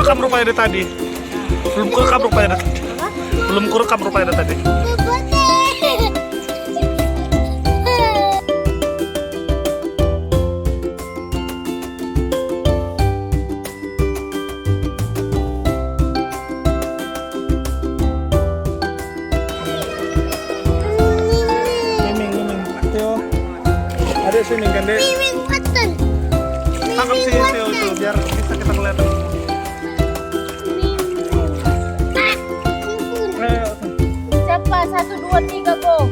kerekam rupanya dari tadi. Belum kerekam rupanya dari tadi. Belum kerekam rupanya dari tadi. Ada swimming kan deh. Tangkap si Theo itu biar bisa kita ngeliat. Siapa? 1, 2, 3, go.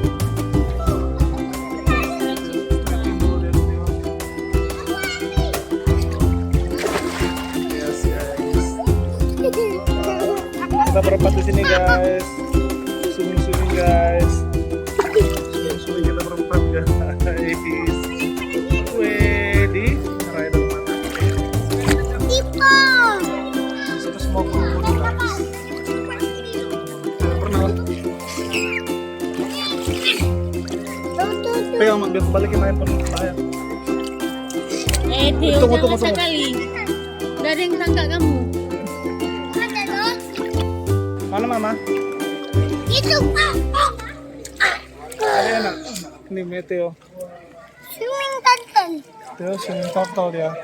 Yes, guys. Kita berempat di sini guys. Swimming guys. Swimming kita berempat guys. Di rider mana? Kita semua kumpul guys. Pernah. Pegang mak biar balikin handphone saya. Theo, Tunggu. jangan sekali. Udah ada yang tangkap kamu. Mana mama? Itu. Ada enak. Ini Theo. Swimming turtle. Theo swimming turtle dia.